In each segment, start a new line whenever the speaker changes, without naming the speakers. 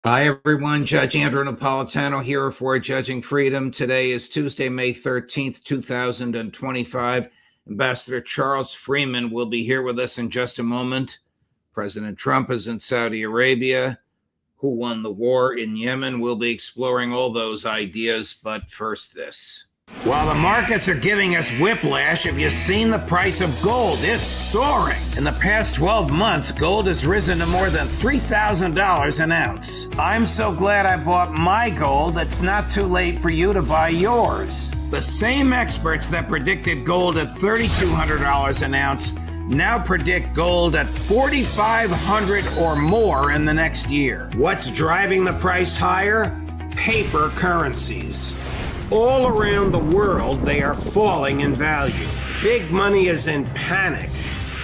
Hi, everyone. Judge Andrew Napolitano here for Judging Freedom. Today is Tuesday, May 13th, 2025. Ambassador Charles Freeman will be here with us in just a moment. President Trump is in Saudi Arabia. Who won the war in Yemen? We'll be exploring all those ideas, but first this. While the markets are giving us whiplash, have you seen the price of gold? It's soaring. In the past 12 months, gold has risen to more than $3,000 an ounce. I'm so glad I bought my gold. It's not too late for you to buy yours. The same experts that predicted gold at $3,200 an ounce now predict gold at $4,500 or more in the next year. What's driving the price higher? Paper currencies. All around the world, they are falling in value. Big money is in panic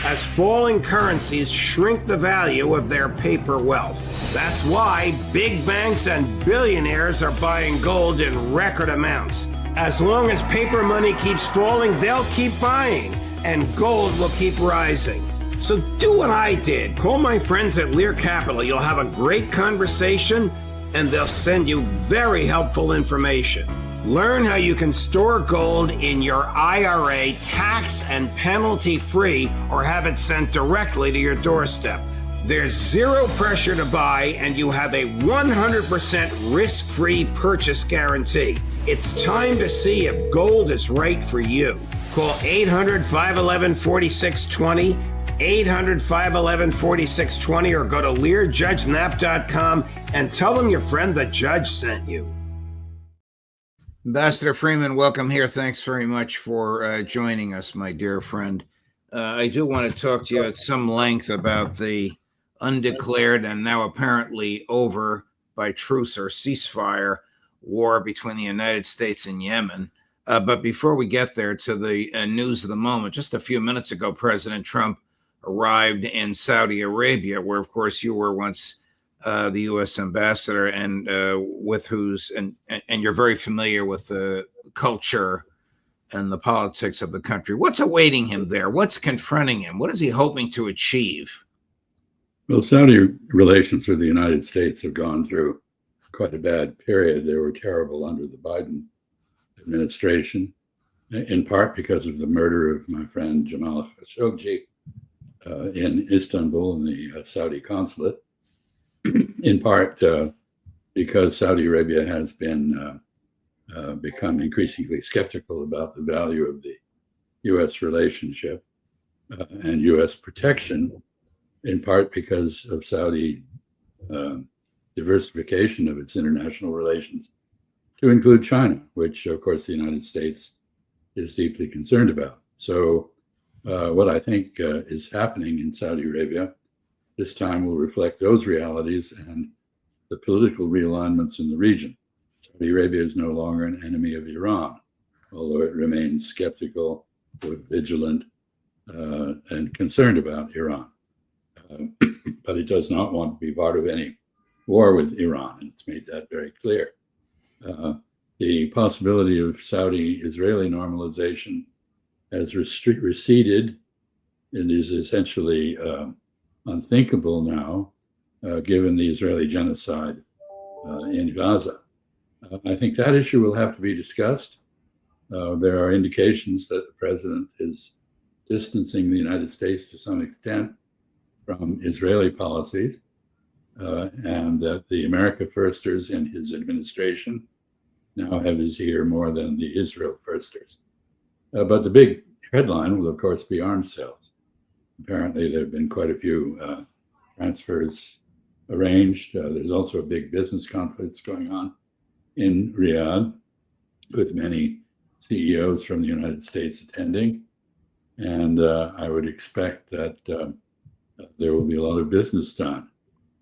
as falling currencies shrink the value of their paper wealth. That's why big banks and billionaires are buying gold in record amounts. As long as paper money keeps falling, they'll keep buying, and gold will keep rising. So do what I did. Call my friends at Lear Capital. You'll have a great conversation, and they'll send you very helpful information. Learn how you can store gold in your IRA tax and penalty free, or have it sent directly to your doorstep. There's zero pressure to buy, and you have a 100% risk-free purchase guarantee. It's time to see if gold is right for you. Call 800-511-4620, 800-511-4620, or go to LearJudgeNap.com and tell them your friend the judge sent you. Ambassador Freeman, welcome here. Thanks very much for joining us, my dear friend. I do want to talk to you at some length about the undeclared and now apparently over by truce or ceasefire war between the United States and Yemen. But before we get there to the news of the moment, just a few minutes ago, President Trump arrived in Saudi Arabia, where, of course, you were once the U.S. ambassador, and with whose and you're very familiar with the culture and the politics of the country. What's awaiting him there? What's confronting him? What is he hoping to achieve?
Well, Saudi relations with the United States have gone through quite a bad period. They were terrible under the Biden administration, in part because of the murder of my friend Jamal Khashoggi in Istanbul in the Saudi consulate. In part because Saudi Arabia has been become increasingly skeptical about the value of the U.S. relationship and U.S. protection, in part because of Saudi diversification of its international relations to include China, which, of course, the United States is deeply concerned about. So what I think is happening in Saudi Arabia this time will reflect those realities and the political realignments in the region. Saudi Arabia is no longer an enemy of Iran, although it remains skeptical, vigilant, and concerned about Iran. But it does not want to be part of any war with Iran, and it's made that very clear. The possibility of Saudi-Israeli normalization has receded and is essentially unthinkable now, given the Israeli genocide in Gaza. I think that issue will have to be discussed. There are indications that the president is distancing the United States to some extent from Israeli policies, and that the America firsters in his administration now have his ear more than the Israel firsters. But the big headline will, of course, be arms sales. Apparently, there have been quite a few transfers arranged. There's also a big business conference going on in Riyadh with many CEOs from the United States attending. And I would expect that there will be a lot of business done.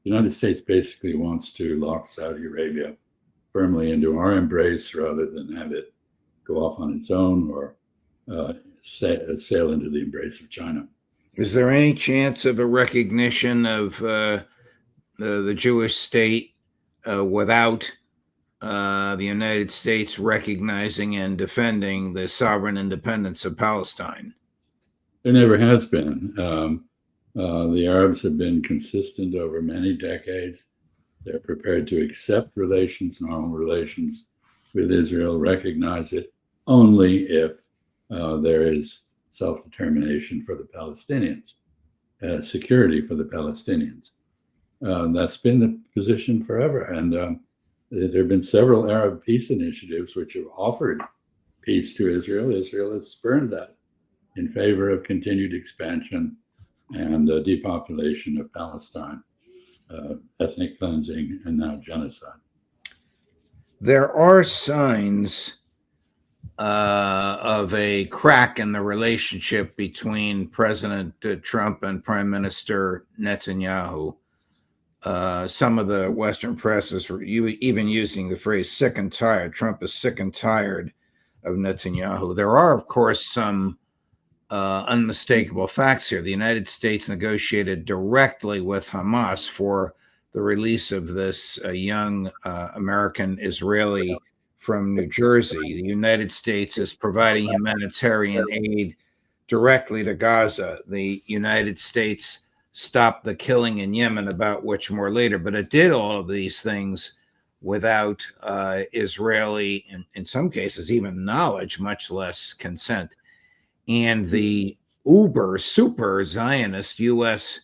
The United States basically wants to lock Saudi Arabia firmly into our embrace rather than have it go off on its own or sail into the embrace of China.
Is there any chance of a recognition of the Jewish state without the United States recognizing and defending the sovereign independence of Palestine?
There never has been. The Arabs have been consistent over many decades They're prepared to accept relations, normal relations with Israel, recognize it only if there is self-determination for the Palestinians, security for the Palestinians. That's been the position forever. And there have been several Arab peace initiatives which have offered peace to Israel. Israel has spurned that in favor of continued expansion and depopulation of Palestine, ethnic cleansing, and now genocide.
There are signs of a crack in the relationship between President Trump and Prime Minister Netanyahu. Some of the Western press is even using the phrase sick and tired. Trump is sick and tired of Netanyahu. There are, of course, some unmistakable facts here. The United States negotiated directly with Hamas for the release of this young American Israeli from New Jersey. The United States is providing humanitarian aid directly to Gaza. The United States stopped the killing in Yemen, about which more later, but it did all of these things without Israeli, in some cases, even knowledge, much less consent. And the super Zionist U.S.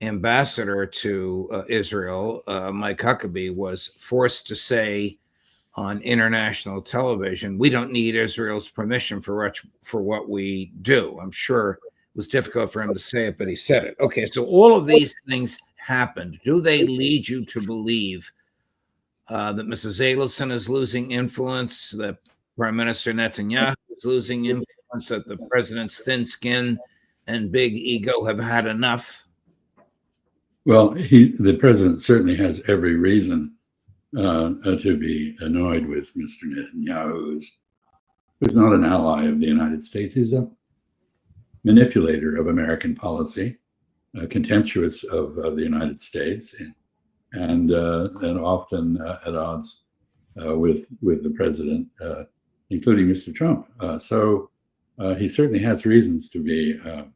ambassador to Israel, Mike Huckabee, was forced to say on international television, we don't need Israel's permission for what we do. I'm sure it was difficult for him to say it, but he said it. Okay, so all of these things happened. Do they lead you to believe that Mrs. Adelson is losing influence, that Prime Minister Netanyahu is losing influence, that the president's thin skin and big ego have had enough?
Well, the president certainly has every reason to be annoyed with Mr. Netanyahu, who's not an ally of the United States. He's a manipulator of American policy, contemptuous of the United States, and often at odds with the president, including Mr. Trump. So he certainly has reasons to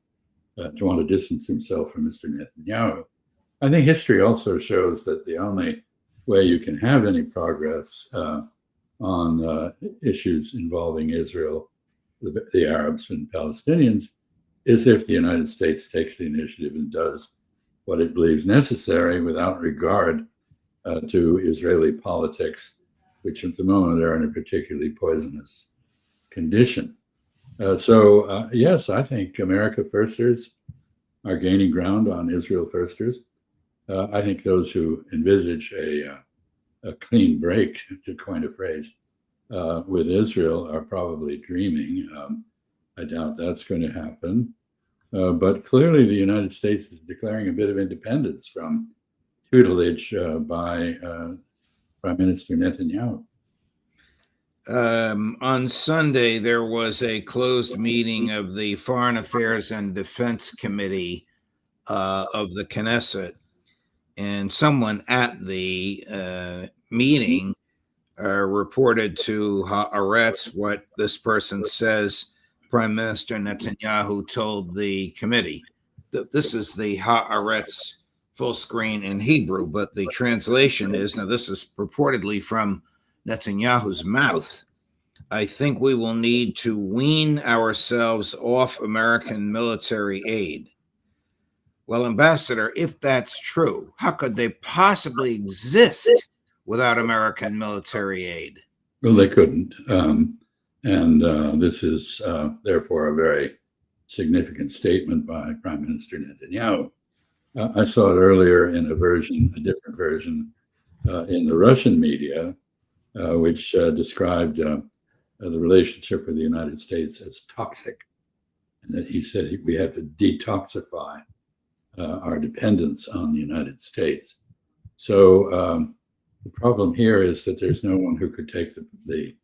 want to distance himself from Mr. Netanyahu. I think history also shows that the only way you can have any progress on issues involving Israel, the Arabs and Palestinians, is if the United States takes the initiative and does what it believes necessary without regard to Israeli politics, which at the moment are in a particularly poisonous condition. Yes, I think America firsters are gaining ground on Israel firsters. I think those who envisage a clean break, to coin a phrase, with Israel are probably dreaming. I doubt that's going to happen. But clearly the United States is declaring a bit of independence from tutelage by Prime Minister Netanyahu.
On Sunday, there was a closed meeting of the Foreign Affairs and Defense Committee of the Knesset. And someone at the meeting reported to Haaretz what this person says Prime Minister Netanyahu told the committee. This is the Haaretz full screen in Hebrew, but the translation is, now this is purportedly from Netanyahu's mouth, I think we will need to wean ourselves off American military aid. Well, Ambassador, if that's true, how could they possibly exist without American military aid?
Well, they couldn't. This is therefore a very significant statement by Prime Minister Netanyahu. I saw it earlier in a different version in the Russian media, which described the relationship with the United States as toxic. And that he said we have to detoxify our dependence on the United States. So the problem here is that there's no one who could take the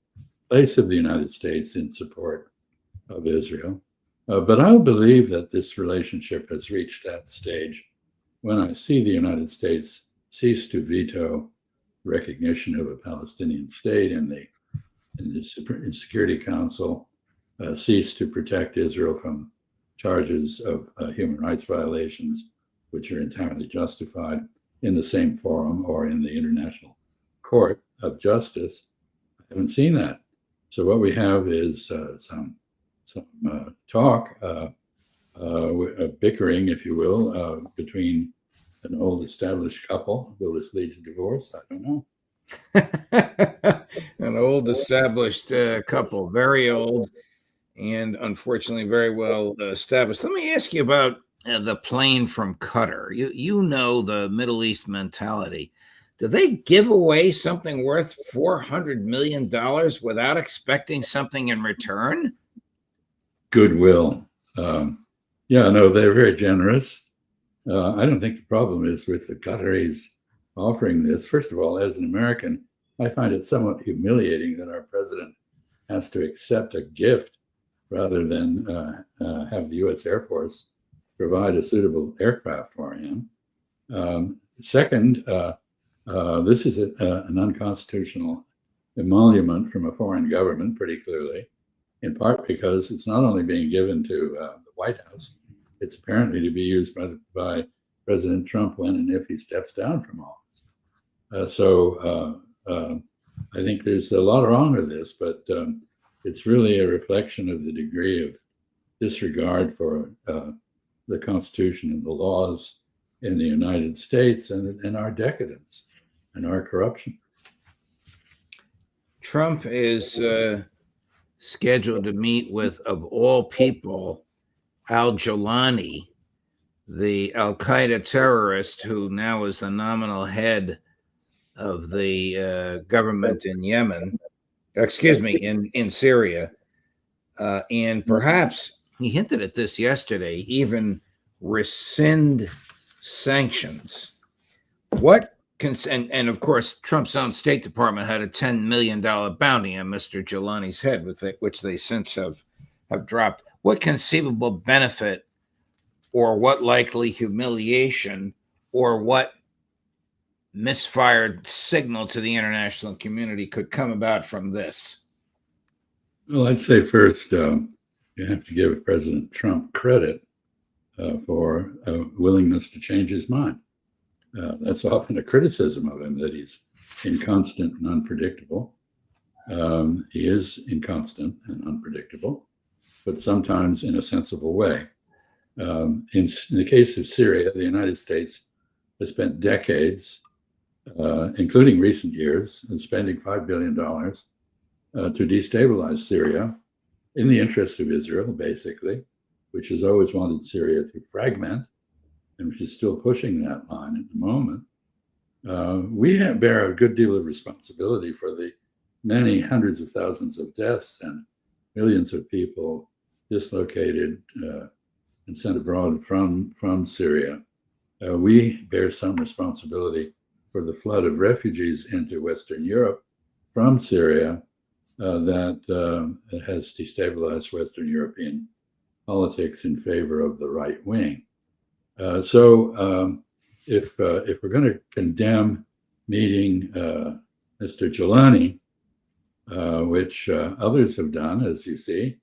place of the United States in support of Israel. But I believe that this relationship has reached that stage when I see the United States cease to veto recognition of a Palestinian state in the Security Council, cease to protect Israel from charges of human rights violations, which are entirely justified, in the same forum or in the International Court of Justice. I haven't seen that. So what we have is some talk, bickering, if you will, between an old established couple. Will this lead to divorce? I don't know.
An old established couple, very old, and unfortunately very well established. Let me ask you about the plane from Qatar. You know the Middle East mentality. Do they give away something worth $400 million without expecting something in return?
Goodwill. Yeah, no, they're very generous. I don't think the problem is with the Qataris offering this. First of all, as an American, I find it somewhat humiliating that our president has to accept a gift rather than have the U.S. Air Force provide a suitable aircraft for him. Second, this is an unconstitutional emolument from a foreign government, pretty clearly, in part because it's not only being given to the White House, it's apparently to be used by President Trump when and if he steps down from office. So I think there's a lot wrong with this, but it's really a reflection of the degree of disregard for the Constitution and the laws in the United States and our decadence and our corruption.
Trump is scheduled to meet with, of all people, al-Jawlani, the al-Qaeda terrorist who now is the nominal head of the government in Yemen, in Syria. And perhaps, he hinted at this yesterday, even rescind sanctions. And of course, Trump's own State Department had a $10 million bounty on Mr. Jawlani's head, which they since have dropped. What conceivable benefit or what likely humiliation or what misfired signal to the international community could come about from this?
Well, I'd say first, you have to give President Trump credit for a willingness to change his mind. That's often a criticism of him, that he's inconstant and unpredictable. He is inconstant and unpredictable, but sometimes in a sensible way. In the case of Syria, the United States has spent decades, including recent years, spending $5 billion to destabilize Syria in the interest of Israel, basically, which has always wanted Syria to fragment and which is still pushing that line at the moment. We bear a good deal of responsibility for the many hundreds of thousands of deaths and millions of people dislocated and sent abroad from Syria. We bear some responsibility for the flood of refugees into Western Europe from Syria that has destabilized Western European politics in favor of the right wing. So if we're going to condemn meeting Mr. Jawlani, which others have done, as you see,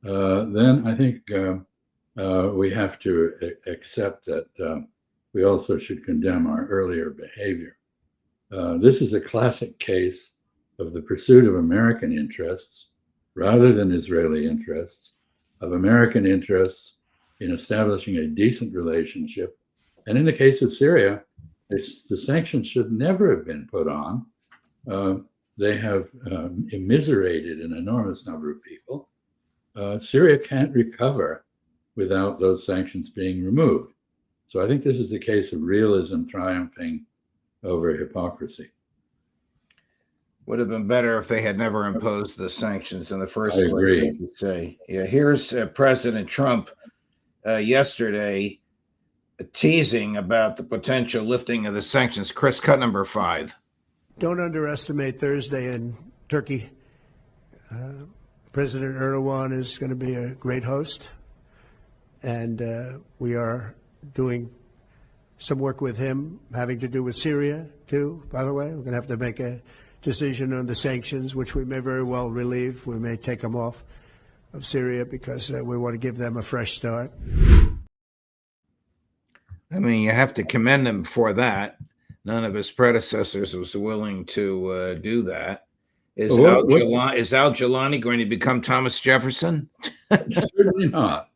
then I think we have to accept that we also should condemn our earlier behavior. This is a classic case of the pursuit of American interests rather than Israeli interests, of American interests in establishing a decent relationship. And in the case of Syria, the sanctions should never have been put on. They have immiserated an enormous number of people. Syria can't recover without those sanctions being removed. So I think this is a case of realism triumphing over hypocrisy.
Would have been better if they had never imposed the sanctions in the first place. I
agree.
Say, yeah. Here's President Trump yesterday teasing about the potential lifting of the sanctions. Chris, cut number 5.
Don't underestimate Thursday in Turkey. President Erdogan is going to be a great host, and we are doing some work with him having to do with Syria, too, by the way. We're going to have to make a decision on the sanctions, which we may very well relieve. We may take them off of Syria because we want to give them a fresh start.
I mean, you have to commend him for that. None of his predecessors was willing to do that. Is
Well,
Al Jilani going to become Thomas Jefferson?
certainly not.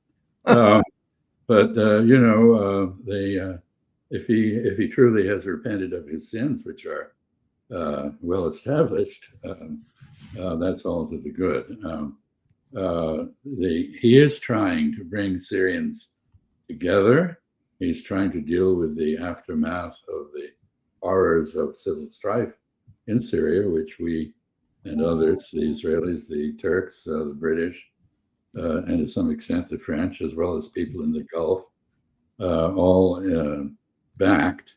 But if he truly has repented of his sins, which are well established, that's all to the good. He is trying to bring Syrians together. He's trying to deal with the aftermath of the horrors of civil strife in Syria, which we and others, the Israelis, the Turks, the British, and to some extent the French, as well as people in the Gulf, all backed.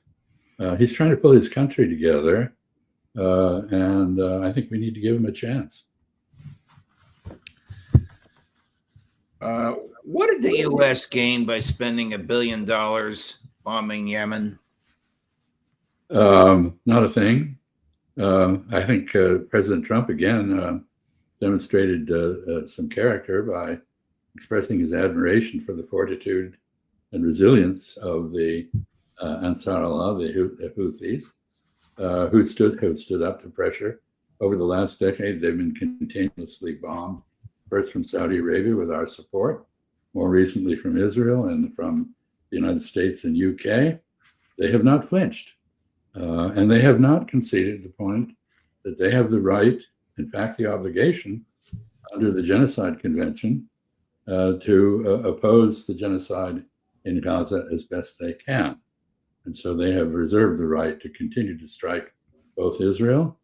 He's trying to pull his country together, and I think we need to give him a chance.
What did the U.S. gain by spending $1 billion bombing Yemen?
Not a thing. I think President Trump again demonstrated some character by expressing his admiration for the fortitude and resilience of the Ansar Allah, the Houthis, who stood up to pressure. Over the last decade, they've been continuously bombed, first from Saudi Arabia with our support, more recently from Israel and from the United States and UK. They have not flinched, and they have not conceded the point that they have the right, in fact, the obligation under the Genocide Convention to oppose the genocide in Gaza as best they can. And so they have reserved the right to continue to strike both Israel,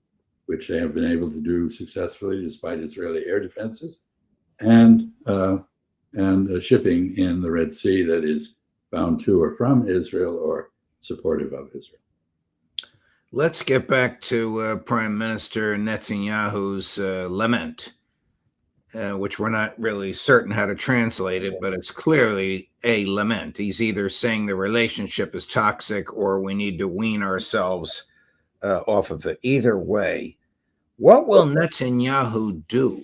which they have been able to do successfully despite Israeli air defenses, and shipping in the Red Sea that is bound to or from Israel or supportive of Israel.
Let's get back to Prime Minister Netanyahu's lament, which we're not really certain how to translate it, but it's clearly a lament. He's either saying the relationship is toxic or we need to wean ourselves off of it. Either way, what will Netanyahu do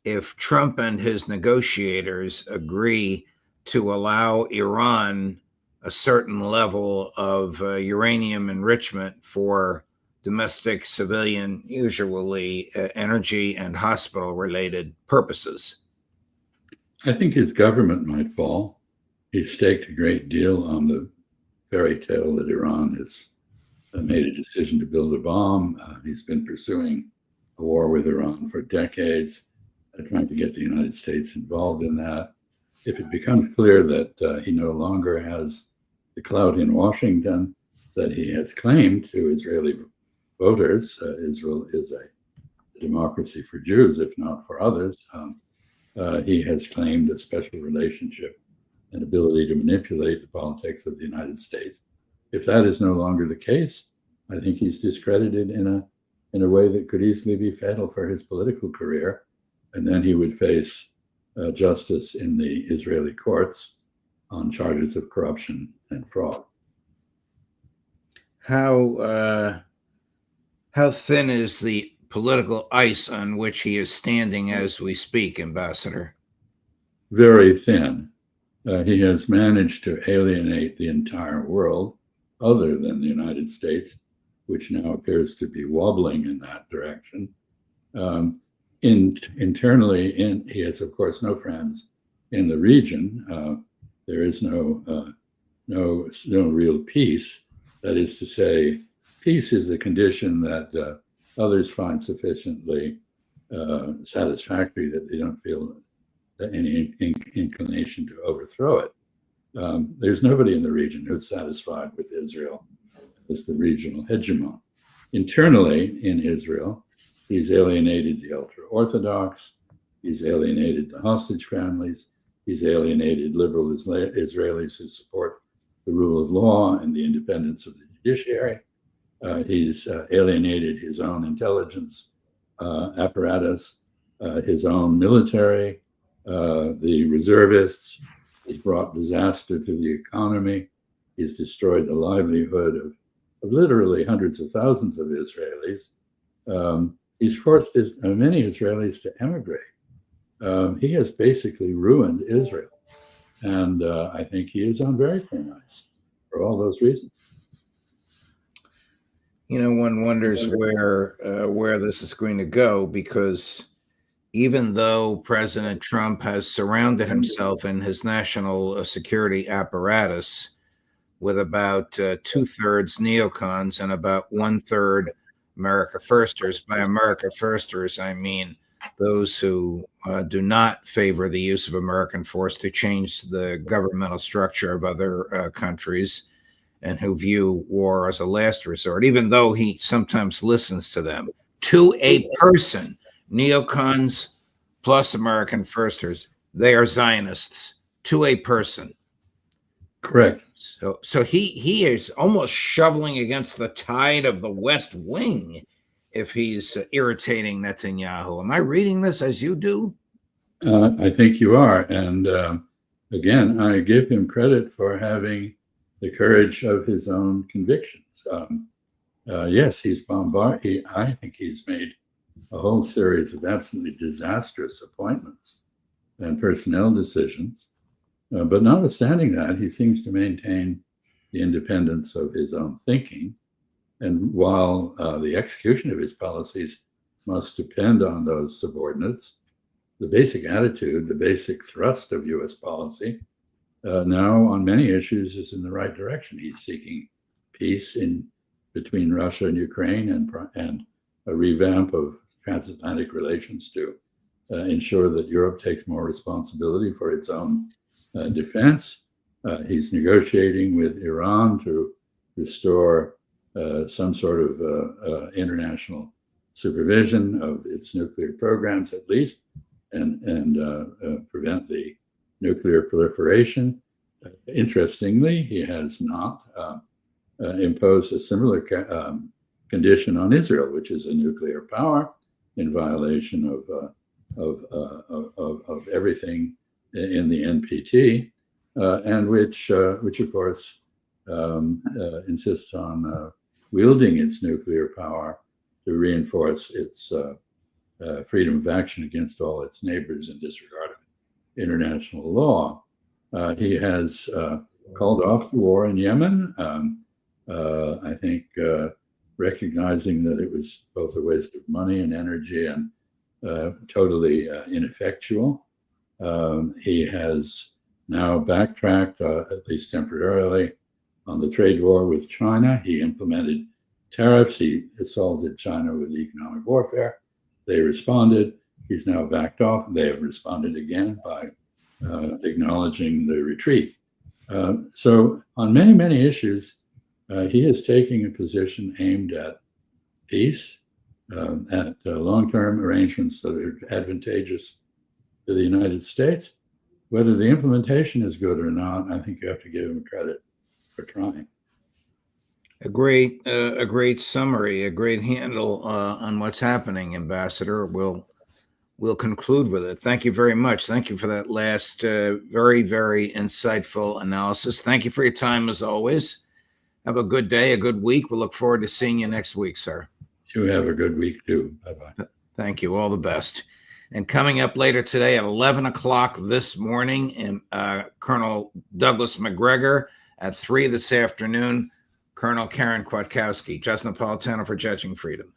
if Trump and his negotiators agree to allow Iran a certain level of uranium enrichment for domestic, civilian, usually energy and hospital-related purposes?
I think his government might fall. He's staked a great deal on the fairy tale that Iran has made a decision to build a bomb. He's been pursuing a war with Iran for decades, trying to get the United States involved in that. If it becomes clear that he no longer has the clout in Washington that he has claimed to Israeli voters, Israel is a democracy for Jews, if not for others. He has claimed a special relationship and ability to manipulate the politics of the United States. If that is no longer the case, I think he's discredited in a way that could easily be fatal for his political career. And then he would face justice in the Israeli courts on charges of corruption and fraud.
How thin is the political ice on which he is standing as we speak, Ambassador?
Very thin. He has managed to alienate the entire world, other than the United States, which now appears to be wobbling in that direction. Internally, he has, of course, no friends in the region. There is no real peace. That is to say, peace is the condition that others find sufficiently satisfactory that they don't feel any inclination to overthrow it. There's nobody in the region who's satisfied with Israel as the regional hegemon. Internally in Israel, he's alienated the ultra-Orthodox, he's alienated the hostage families, he's alienated liberal Israelis who support the rule of law and the independence of the judiciary. He's alienated his own intelligence apparatus, his own military, the reservists. He's brought disaster to the economy. He's destroyed the livelihood of literally hundreds of thousands of Israelis. He's forced many Israelis to emigrate. He has basically ruined Israel. And I think he is on very thin ice for all those reasons.
One wonders where this is going to go, because even though President Trump has surrounded himself in his national security apparatus with about 2/3 neocons and about 1/3 America Firsters. By America Firsters, I mean those who do not favor the use of American force to change the governmental structure of other countries, and who view war as a last resort, even though he sometimes listens to them. To a person, neocons plus American Firsters, they are Zionists to a person.
Correct.
So he is almost shoveling against the tide of the West Wing if he's irritating Netanyahu. Am I reading this as you do?
I think you are. And again, I give him credit for having the courage of his own convictions. Yes, he's bombarded. I think he's made a whole series of absolutely disastrous appointments and personnel decisions. But notwithstanding that, he seems to maintain the independence of his own thinking. And while the execution of his policies must depend on those subordinates, the basic attitude, the basic thrust of U.S. policy now on many issues is in the right direction. He's seeking peace between Russia and Ukraine and a revamp of transatlantic relations to ensure that Europe takes more responsibility for its own defense. He's negotiating with Iran to restore some sort of international supervision of its nuclear programs, at least, and prevent the nuclear proliferation. Interestingly, he has not imposed a similar condition on Israel, which is a nuclear power, in violation of everything in the NPT, and which of course insists on wielding its nuclear power to reinforce its freedom of action against all its neighbors in disregard of international law. He has called off the war in Yemen, I think recognizing that it was both a waste of money and energy and totally ineffectual. He has now backtracked, at least temporarily, on the trade war with China. He implemented tariffs. He assaulted China with economic warfare. They responded. He's now backed off. They have responded again by acknowledging the retreat. So on many, many issues, he is taking a position aimed at peace, at long-term arrangements that are advantageous to the United States. Whether the implementation is good or not, I think you have to give him credit for trying.
A great summary, a great handle on what's happening, Ambassador. We'll conclude with it. Thank you very much. Thank you for that last very, very insightful analysis. Thank you for your time, as always. Have a good day, a good week. We'll look forward to seeing you next week, sir.
You have a good week, too. Bye-bye.
Thank you. All the best. And coming up later today at 11 o'clock this morning, Colonel Douglas McGregor. At 3 this afternoon, Colonel Karen Kwiatkowski. Just Napolitano for Judging Freedom.